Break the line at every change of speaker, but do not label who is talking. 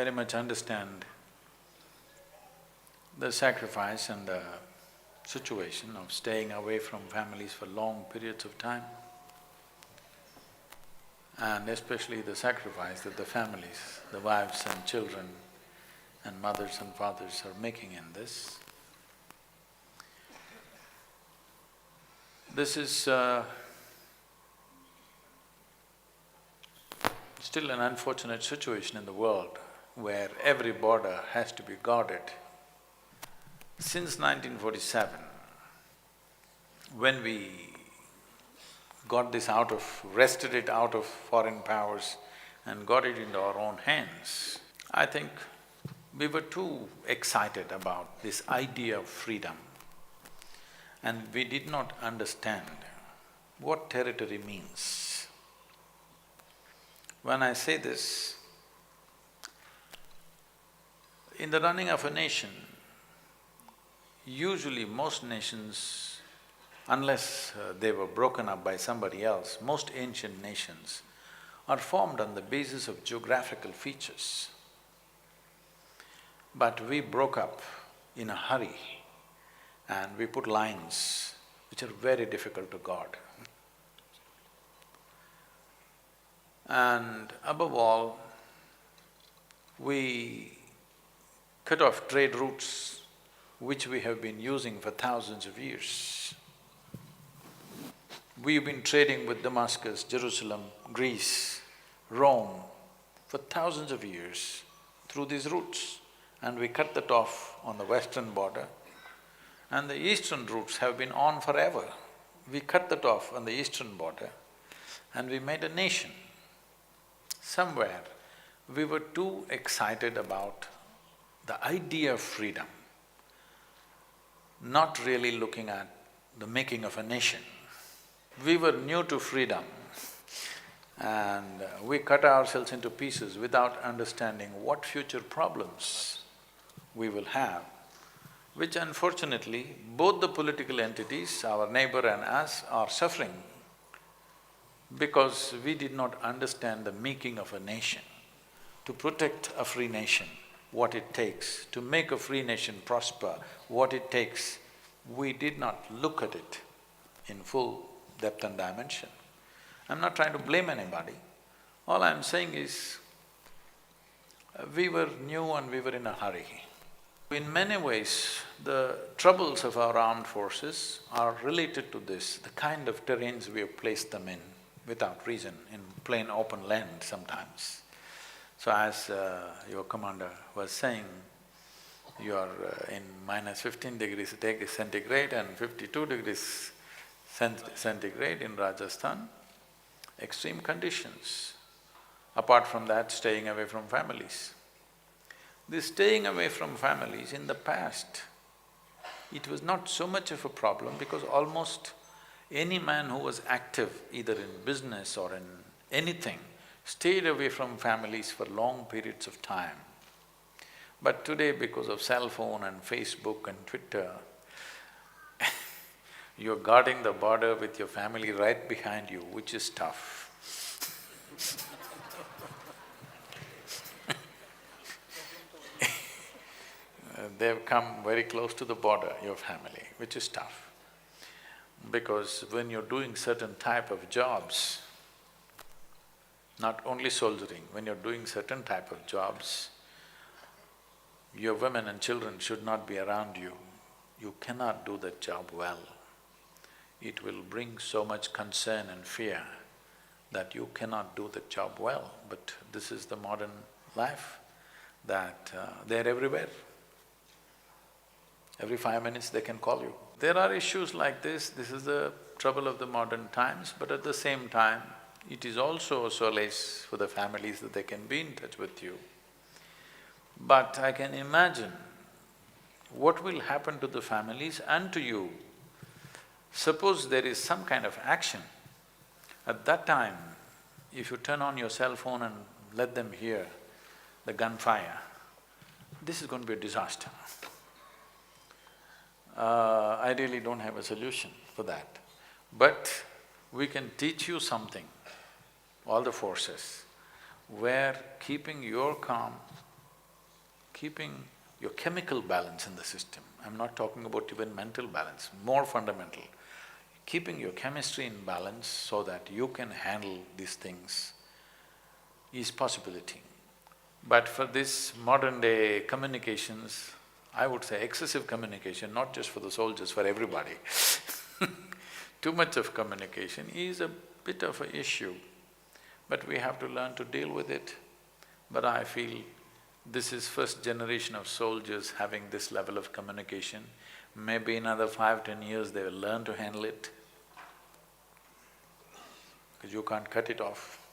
very much understand the sacrifice and the situation of staying away from families for long periods of time, and especially the sacrifice that the families, the wives and children and mothers and fathers are making in this. This is still an unfortunate situation in the world where every border has to be guarded. Since 1947, when we wrested it out of foreign powers and got it into our own hands, I think we were too excited about this idea of freedom, and we did not understand what territory means. When I say this, in the running of a nation, usually most nations, unless they were broken up by somebody else, most ancient nations are formed on the basis of geographical features. But we broke up in a hurry and we put lines which are very difficult to guard. And above all, we cut off trade routes which we have been using for thousands of years. We've been trading with Damascus, Jerusalem, Greece, Rome for thousands of years through these routes, and we cut that off on the western border, and the eastern routes have been on forever. We cut that off on the eastern border and we made a nation. Somewhere we were too excited about the idea of freedom, not really looking at the making of a nation. We were new to freedom and we cut ourselves into pieces without understanding what future problems we will have, which unfortunately both the political entities, our neighbor and us, are suffering because we did not understand the making of a nation. To protect a free nation, what it takes, to make a free nation prosper, what it takes, we did not look at it in full depth and dimension. I'm not trying to blame anybody. All I'm saying is, we were new and we were in a hurry. In many ways, the troubles of our armed forces are related to this, the kind of terrains we have placed them in without reason, in plain open land sometimes. So as your commander was saying, you are in minus 15 degrees centigrade and 52 degrees centigrade in Rajasthan, extreme conditions. Apart from that, staying away from families. This staying away from families in the past, it was not so much of a problem because almost any man who was active either in business or in anything stayed away from families for long periods of time. But today, because of cell phone and Facebook and Twitter, you're guarding the border with your family right behind you, which is tough. They've come very close to the border, your family, which is tough. Because when you're doing certain type of jobs, not only soldiering, when you're doing certain type of jobs, your women and children should not be around you. You cannot do that job well. It will bring so much concern and fear that you cannot do the job well. But this is the modern life, that they're everywhere. Every 5 minutes they can call you. There are issues like this is the trouble of the modern times, but at the same time, it is also a solace for the families that they can be in touch with you. But I can imagine what will happen to the families and to you. Suppose there is some kind of action, at that time, if you turn on your cell phone and let them hear the gunfire, this is going to be a disaster. I really don't have a solution for that. But we can teach you something, all the forces, where keeping your calm keeping your chemical balance in the system. I'm not talking about even mental balance, more fundamental. Keeping your chemistry in balance so that you can handle these things is possibility. But for this modern day communications, I would say excessive communication, not just for the soldiers, for everybody too much of communication is a bit of an issue, but we have to learn to deal with it. But I feel this is first generation of soldiers having this level of communication. Maybe in another 5–10 years they will learn to handle it, because you can't cut it off.